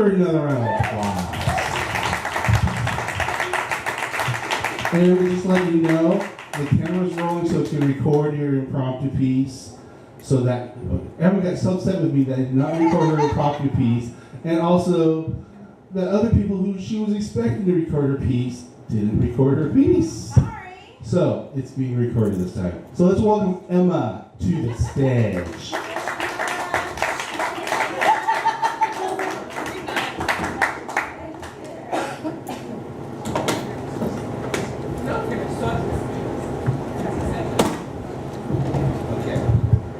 her another round of applause. And we're just letting you know, the camera's rolling so it can record your impromptu piece. So that everyone got so upset with me that I did not record her impromptu piece. And also, the other people who she was expecting to record her piece didn't record her piece. Sorry. So, it's being recorded this time. So let's welcome Emma to the stage.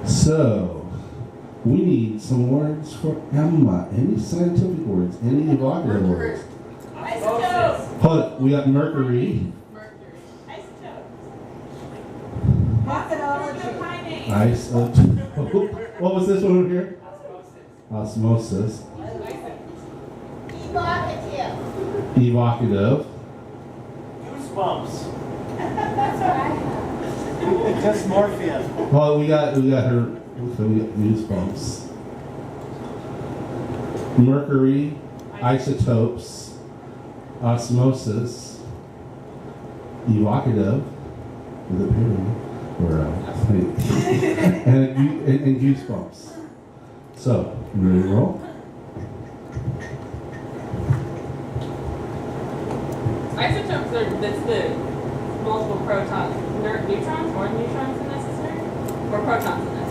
So, we need some words for Emma. Any scientific words? Any evocative words? Isotope. Hold it. We got mercury. Isotope. Methodology. Isotope. What was this one over here? Osmosis. Evocative. Evocative. Goosebumps. That's what I have. Dysmorphia. Well, we got her. So we got goosebumps. Mercury, isotopes, osmosis, evocative, with a period, or and goosebumps. So, you ready to roll? Isotopes are, that's the multiple protons. Neutrons? More neutrons than necessary? Or protons than necessary?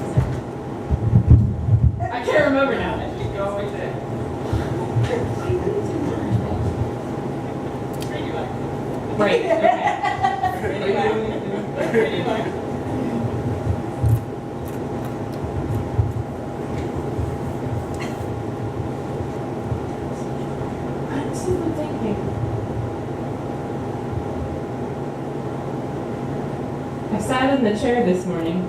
I can't remember now. I should go away there. Right, okay. Radioactive. I'm still thinking. I sat in the chair this morning.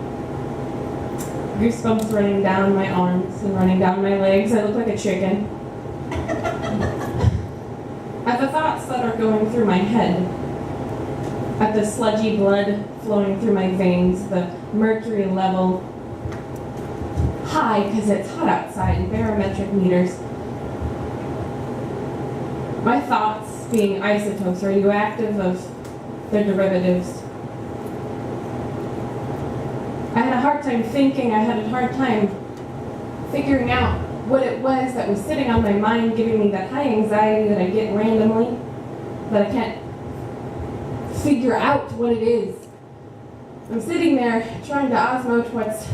Goosebumps running down my arms and running down my legs. I look like a chicken. At the thoughts that are going through my head, at the sludgy blood flowing through my veins, the mercury level high because it's hot outside and barometric meters. My thoughts being isotopes, radioactive of their derivatives. I had a hard time thinking, I had a hard time figuring out what it was that was sitting on my mind, giving me that high anxiety that I get randomly, that I can't figure out what it is. I'm sitting there trying to osmote what's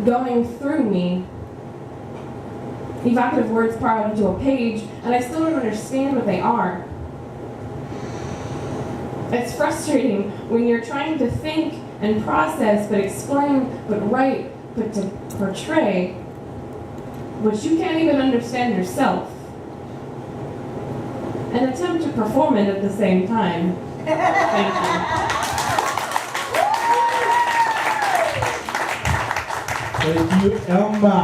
going through me. Evocative words pour out into a page, and I still don't understand what they are. It's frustrating when you're trying to think and process, but explain, but write, but to portray, which you can't even understand yourself. And attempt to perform it at the same time. Thank you. Thank you, Emma.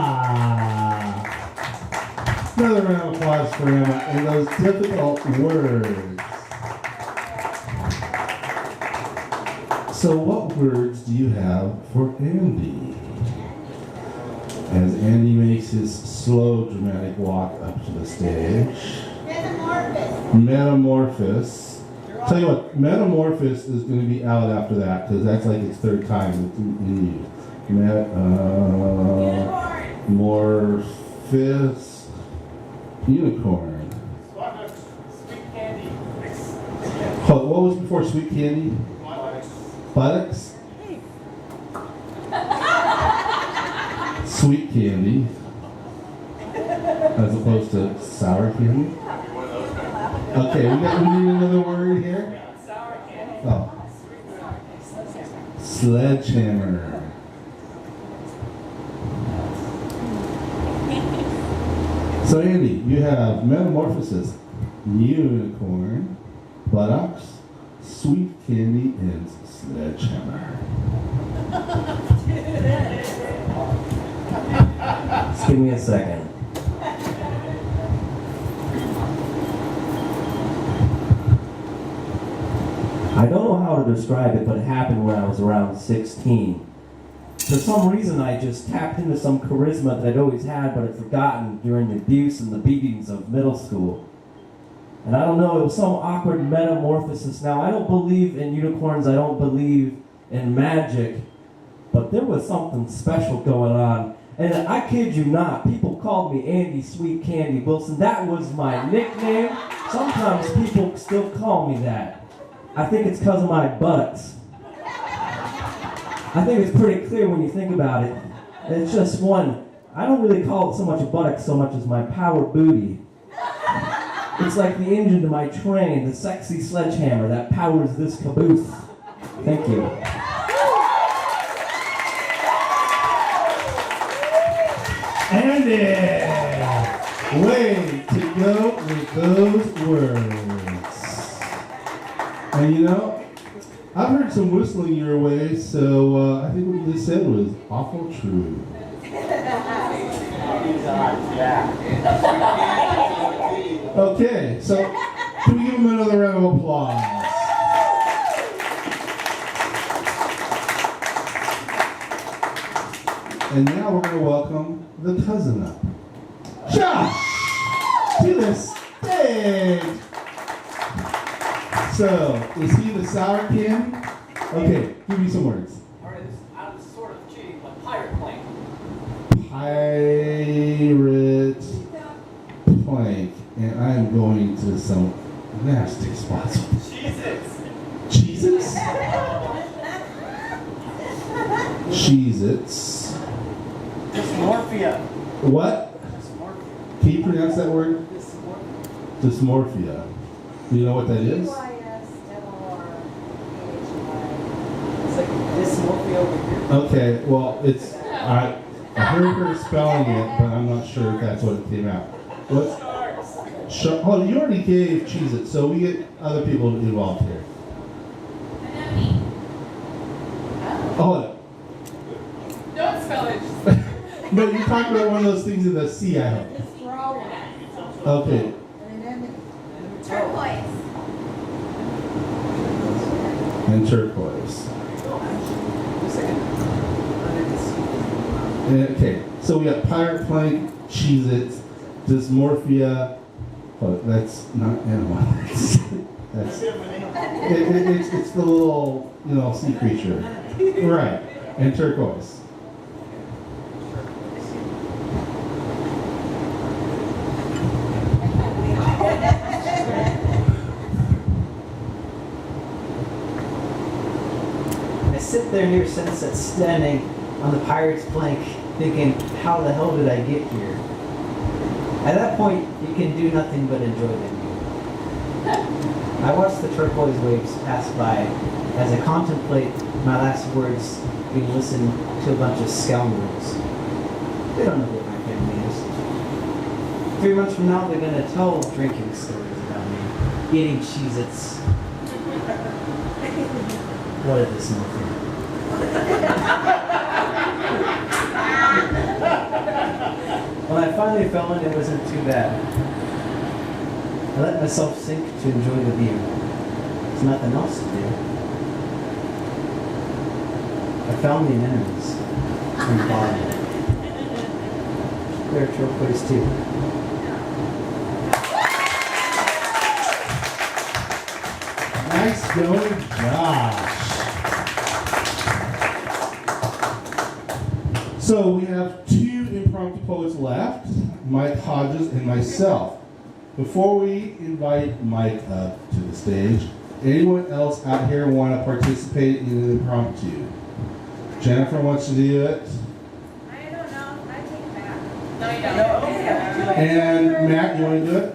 Another round of applause for Emma and those difficult words. So what words do you have for Andy? As Andy makes his slow, dramatic walk up to the stage. Metamorphosis. Metamorphosis. Tell you what, Metamorphosis is going to be out after that because that's like its third time in use. Morphis. Unicorn. Sweet candy. What was before sweet candy? Buttocks? Sweet candy. As opposed to sour candy? Okay, we need another word here. Sour candy. Oh. Sledgehammer. So Andy, you have metamorphosis, unicorn, buttocks, sweet candy, and sledgehammer. Just give me a second. I don't know how to describe it, but it happened when I was around 16. For some reason, I just tapped into some charisma that I'd always had, but had forgotten during the abuse and the beatings of middle school. And I don't know, it was some awkward metamorphosis. Now, I don't believe in unicorns, I don't believe in magic, but there was something special going on. And I kid you not, people called me Andy Sweet Candy Wilson. That was my nickname. Sometimes people still call me that. I think it's because of my buttocks. I think it's pretty clear when you think about it. It's just one. I don't really call it so much a buttock so much as my power booty. It's like the engine to my train, the sexy sledgehammer that powers this caboose. Thank you. Andy! Way to go with those words. And you know, I've heard some whistling your way, so I think what you just said was awful true. Okay, so can we give him another round of applause? And now we're going to welcome the cousin up. Josh! To the stage! So, is he the sour king? Okay, give me some words. Alright, I'm sort of cheating, but pirate plane. Pirate plank. And I'm going to some nasty spots. Jesus! Cheez-Its? Cheez-Its. Dysmorphia. What? Dysmorphia. Can you pronounce that word? Dysmorphia. Dysmorphia. Do you know what that is? It's like dysmorphia over here. Okay, well, it's, I heard her spelling it, but I'm not sure if that's what it came out. What? Oh, you already gave Cheez-It, so we get other people involved here. Oh, Don't spell it. no, you're talking about one of those things in the sea, I hope. Okay. Turquoise. And turquoise. Okay, so we got pirate plank, Cheez-It, dysmorphia. Oh, that's not animal. That's it's the little, sea creature. Right. And turquoise. I sit there near sunset standing on the pirate's plank thinking, how the hell did I get here? At that point, you can do nothing but enjoy the view. I watch the turquoise waves pass by as I contemplate my last words being listened to a bunch of scoundrels. They don't know what my family is. 3 months from now, they're going to tell drinking stories about me, eating Cheez-Its. What a dysmorphia. When I finally fell in, it wasn't too bad. I let myself sink to enjoy the view. There's nothing else to do. I found the anemones in the bottom. They're turquoise too. Nice going, Josh. So we have 2 impromptu poets left, Mike Hodges and myself. Before we invite Mike up to the stage, anyone else out here want to participate in an impromptu? Jennifer wants to do it. I don't know. I take it back. No, you don't. And Matt, you want to do it?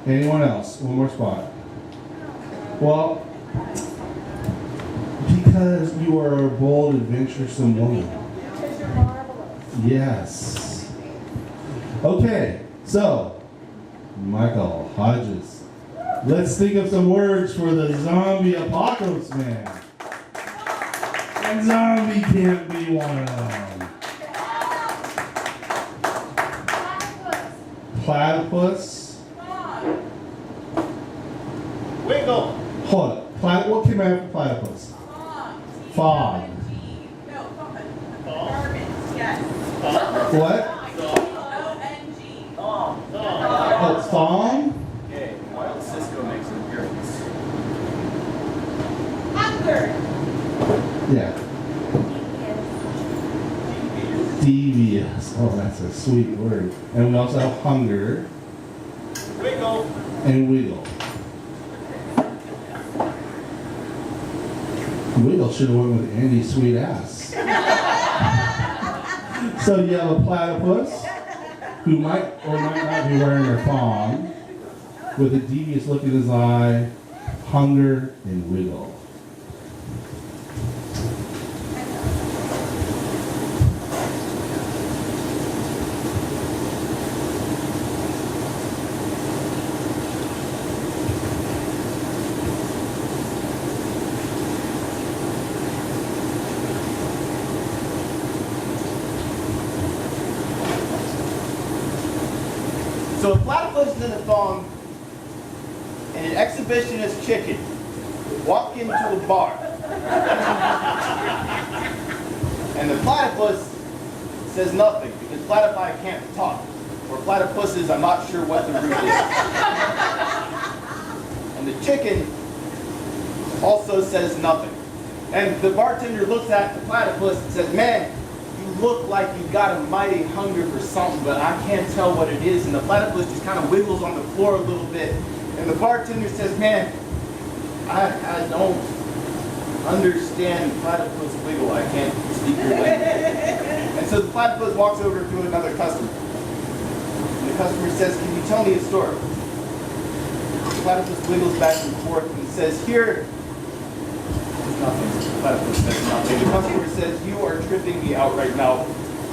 Anyone else? One more spot. Well, because you are a bold, adventuresome woman. Because you're marvelous. Yes. Okay, so, Michael Hodges. Let's think of some words for the zombie apocalypse man. And zombie can't be one of them. Platypus. Wiggle. Hold on. What came after platypus? Fog. What? O-N-G. Oh, song? Okay, Wild Cisco makes an appearance. Hunger. Yeah. Devious. Oh, that's a sweet word. And we also have hunger Wiggle. and wiggle. Wiggle should have went with Andy's sweet ass. So you have a platypus who might or might not be wearing a thong with a devious look in his eye, hunger and wiggle. So a platypus in a thong and an exhibitionist chicken walk into a bar. And the platypus says nothing because platypi can't talk. Or platypuses, I'm not sure what the root is. And the chicken also says nothing. And the bartender looks at the platypus and says, man, you look like you've got a mighty hunger for something, but I can't tell what it is. And the platypus just kind of wiggles on the floor a little bit. And the bartender says, man, I don't understand platypus wiggle. I can't speak your language. And so the platypus walks over to another customer. And the customer says, can you tell me a story? The platypus wiggles back and forth and says, here, nothing. The platypus says nothing. The customer says, you are tripping me out right now.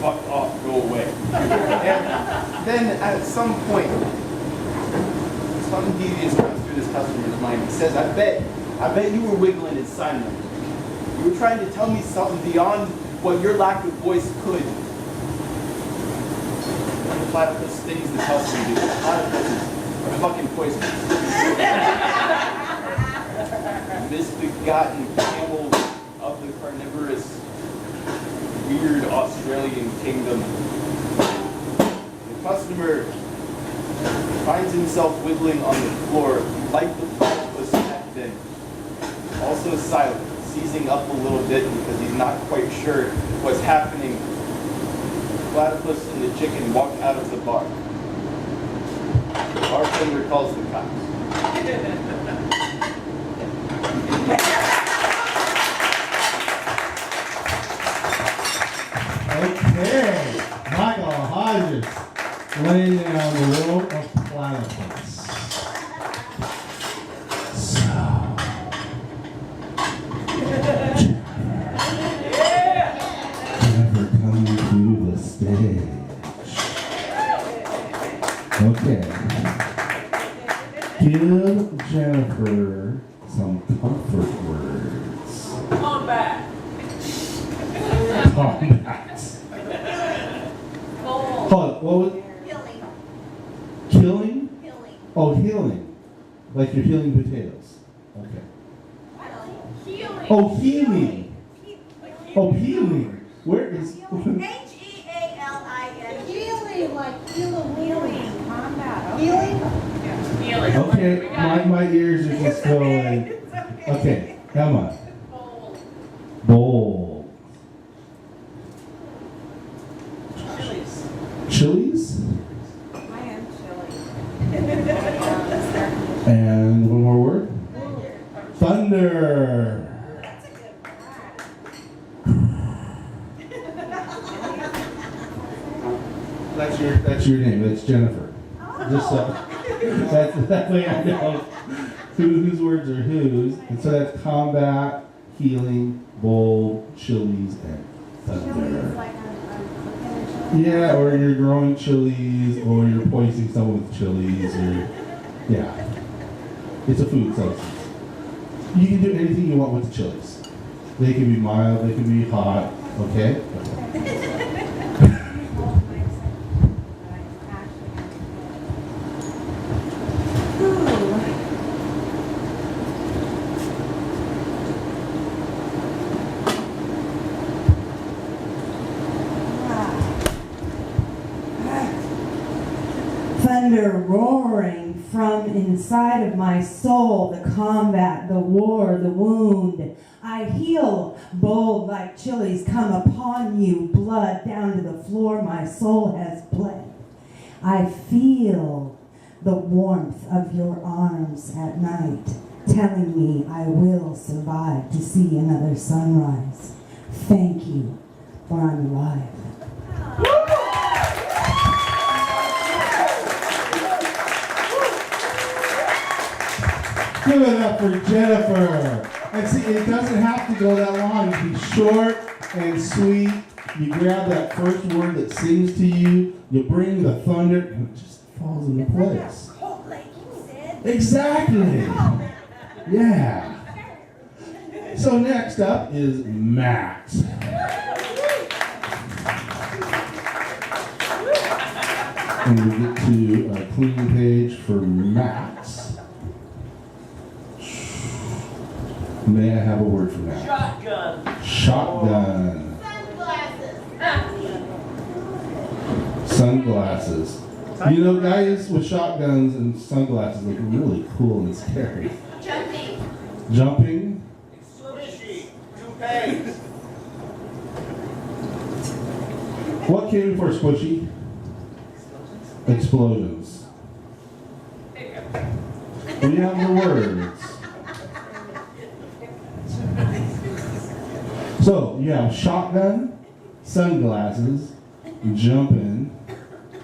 Fuck off, go away. And then at some point, something devious comes through this customer's mind. He says, I bet you were wiggling in sign language. You were trying to tell me something beyond what your lack of voice could. And the platypus stings the customer because platypuses are fucking poisonous. Misbegotten camel of the carnivorous, weird Australian kingdom. The customer finds himself wiggling on the floor like the platypus had been. Also silent, seizing up a little bit because he's not quite sure what's happening. The platypus and the chicken walk out of the bar. The bartender calls the cops. Okay, Michael Hodges laying down the world of platypus. So, Jennifer coming to the stage. Okay, give Jennifer some comfort words. Combat. Combat. Gold. Hold on, what was Healing. killing? Healing. Oh, healing. Like you're healing potatoes. Okay. Healing. Oh, healing. Oh, healing. Where is Healing, like healing. Combat. Healing? Yeah. Healing. Okay, my ears are just going. Okay, Emma. Bold. Bold. Chilies. Chilies? I am chili. And one more word? Thunder. That's a good one. That's your name. That's Jennifer. Just so that way I know whose words are whose. And so that's combat, healing, bold, chilies, and thunder. Yeah, or you're growing chilies, or you're poisoning someone with chilies, or yeah, it's a food substance. You can do anything you want with the chilies. They can be mild, they can be hot. Okay. thunder roaring from inside of my soul, the combat, the war, the wound. I heal, bold like chilies come upon you, blood down to the floor, my soul has bled. I feel the warmth of your arms at night, telling me I will survive to see another sunrise. Thank you, for I'm alive. Give it up for Jennifer. And see, it doesn't have to go that long. You can be short and sweet. You grab that first word that sings to you. You bring the thunder, and it just falls into place. Exactly. Yeah. So next up is Matt. And we get to a clean page for Matt. May I have a word for that? Shotgun. Shotgun. Sunglasses. You know, guys with shotguns and sunglasses look really cool and scary. Jumping. Squishy. Toupees. What came before squishy? Explosions. We have the words. So you have shotgun, sunglasses, jumping,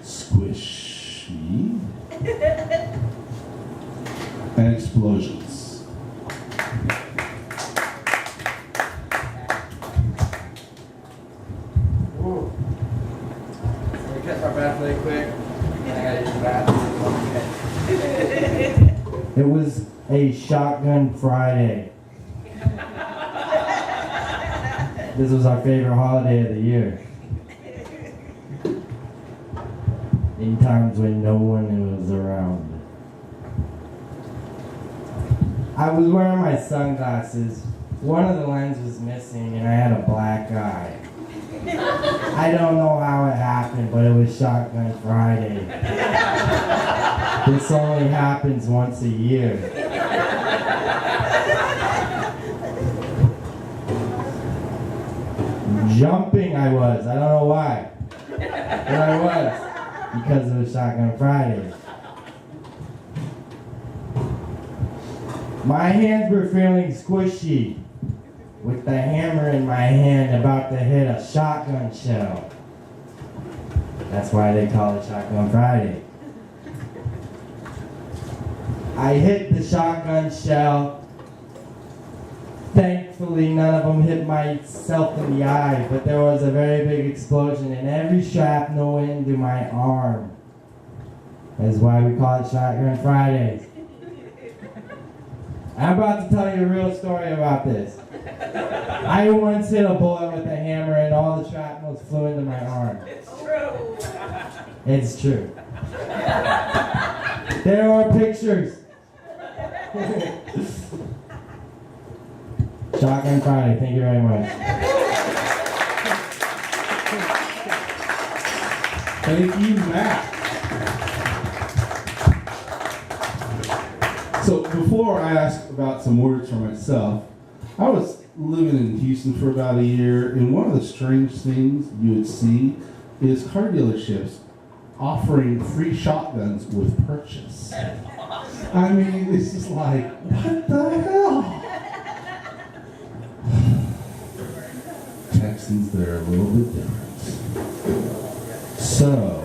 squishy, and explosions. Ooh. Let me catch my breath really quick. I gotta use the bathroom. It was a shotgun Friday. This was our favorite holiday of the year. In times when no one was around. I was wearing my sunglasses. One of the lenses was missing and I had a black eye. I don't know how it happened, but it was Shotgun Friday. This only happens once a year. Jumping I was. I don't know why. But I was. Because it was Shotgun Friday. My hands were feeling squishy. With the hammer in my hand about to hit a shotgun shell. That's why they call it Shotgun Friday. I hit the shotgun shell. Thankfully, none of them hit myself in the eye, but there was a very big explosion and every shrapnel went into my arm. That's why we call it Shotgun Fridays. I'm about to tell you a real story about this. I once hit a bullet with a hammer and all the shrapnels flew into my arm. It's true. It's true. There are pictures. Shotgun Friday, thank you very much. Thank you, Matt. So before I ask about some words for myself, I was living in Houston for about a year, and one of the strange things you would see is car dealerships offering free shotguns with purchase. I mean, it's just like, what the hell? Texans, they're a little bit different. So,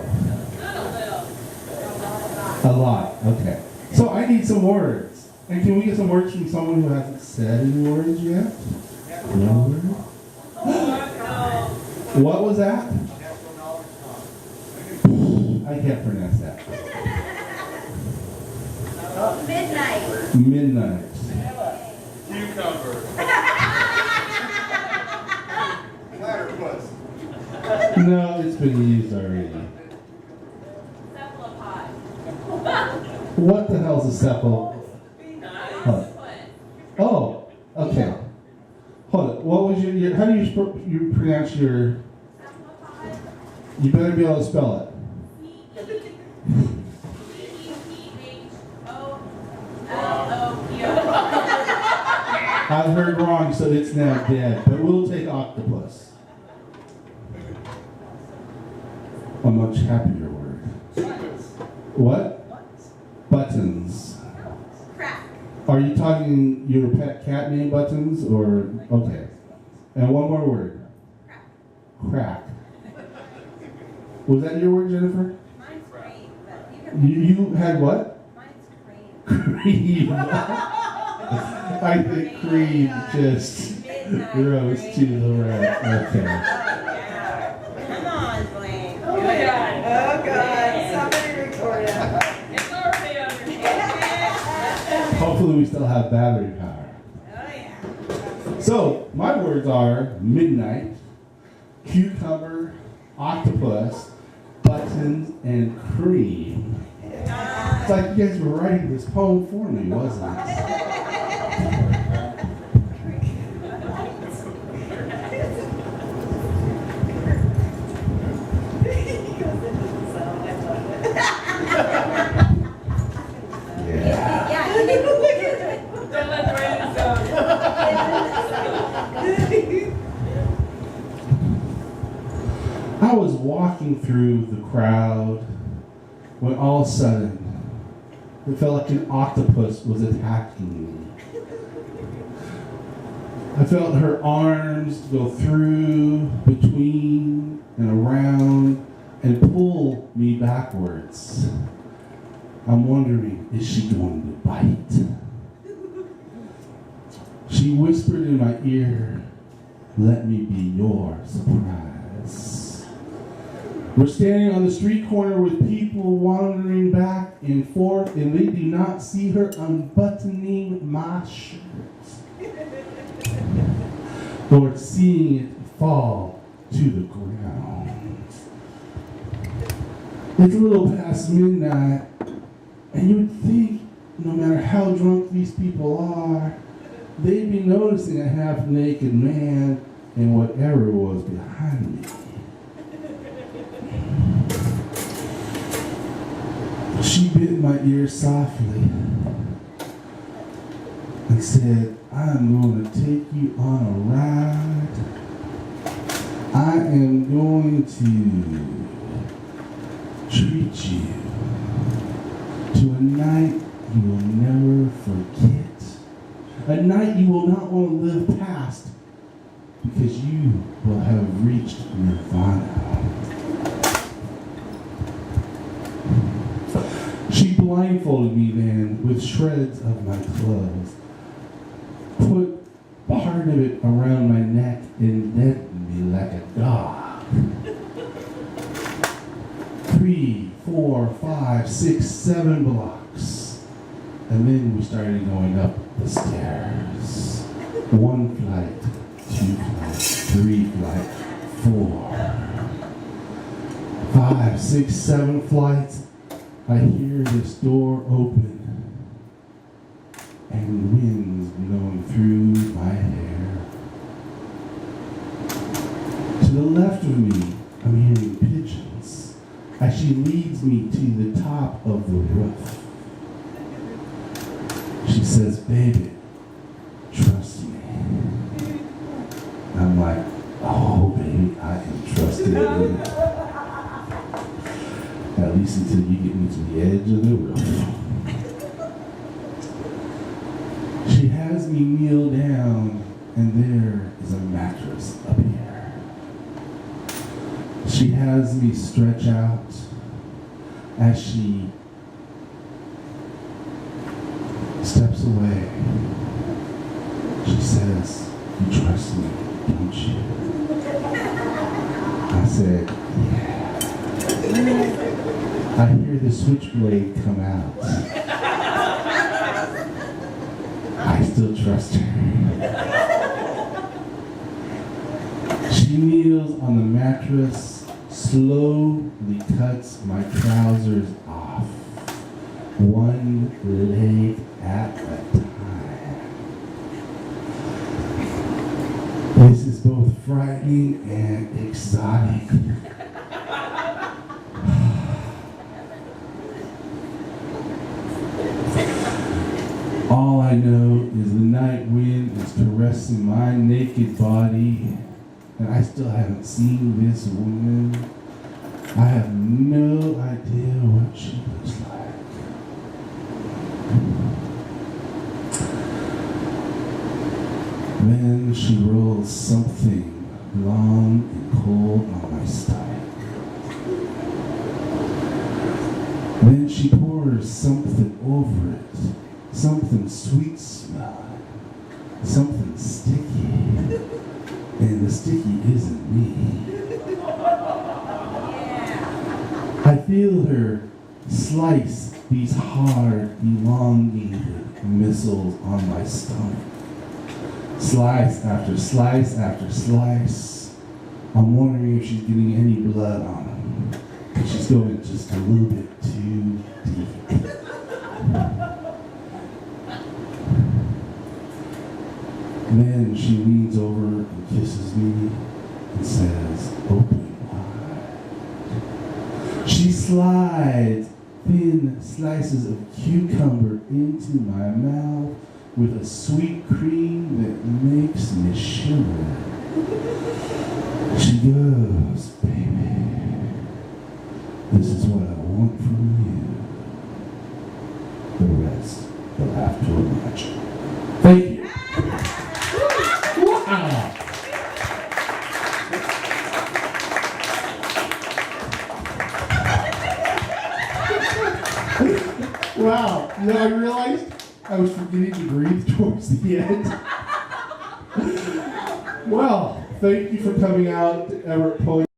a lot, okay. So I need some words. And can we get some words from someone who hasn't said any words yet? No words? What was that? I can't pronounce that. Midnight. Midnight. Cucumber. Platypus. No, it's been used already. Cephalopod. What the hell's a sepal? Huh. Oh, okay. Hold it. What was your how do you pronounce your? Cephalopod. You better be able to spell it. I heard wrong, so it's now dead. But we'll take octopus. A much happier word. What? Buttons. Crack. Are you talking your pet cat named Buttons, or okay? And one more word. Crack. Was that your word, Jennifer? Mine's great, but you can. You had what? Mine's great. Cream. I think cream just rose to the right. Okay. Come on, Duane. Oh my God. Oh God, somebody record it. It's already on your head. Hopefully we still have battery power. Oh yeah. So, my words are midnight, cucumber, octopus, buttons, and cream. It's like you guys were writing this poem for me, wasn't it? Yeah. Don't let Duane sound. I was walking through the crowd when all of a sudden it felt like an octopus was attacking me. I felt her arms go through, between, and around and pull me backwards. I'm wondering, is she going to bite? She whispered in my ear, let me be your surprise. We're standing on the street corner with people wandering back and forth, and they do not see her unbuttoning my shirt. Or seeing it fall to the ground. It's a little past midnight, and you would think, no matter how drunk these people are, they'd be noticing a half-naked man and whatever was behind me. She bit my ear softly and said, I'm going to take you on a ride. I am going to treat you to a night you will never forget. A night you will not want to live past because you will have reached nirvana. She blindfolded me then with shreds of my clothes, put part of it around my neck and led me like a dog. 3, 4, 5, 6, 7 blocks. And then we started going up the stairs. 1 flight, 2 flights, 3 flights, 4, 5, 6, 7 flights. I hear this door open and winds blowing through my hair. To the left of me, I'm hearing pigeons as she leads me to the top of the roof. She says, baby, trust me. I'm like, oh, baby, I am trusting you. At least until you get me to the edge of the roof. She has me kneel down, and there is a mattress up here. She has me stretch out as she steps away. She says, you trust me, don't you? I said, yeah. I hear the switchblade come out. I still trust her. She kneels on the mattress, slowly cuts my trousers off, 1 leg at a time. This is both frightening and exotic. All I know is the night wind is caressing my naked body, and I still haven't seen this woman. I have no idea what she looks like. Then she rolls something long and cold on my stomach. Then she pours something over it, something sweet smelling, something sticky, and the sticky isn't me. I feel her slice these hard, elongated missiles on my stomach. Slice after slice after slice. I'm wondering if she's getting any blood on them. She's going just a little bit too deep. And then she leans over and kisses me and says, "Open wide." She slides thin slices of cucumber into my mouth with a sweet cream that makes me shiver. She goes, "Baby, this is what I want from you. The rest you'll have to imagine." Thank you. Wow. You know, I realized I was forgetting to breathe towards the end. Well, thank you for coming out to Everett Poetry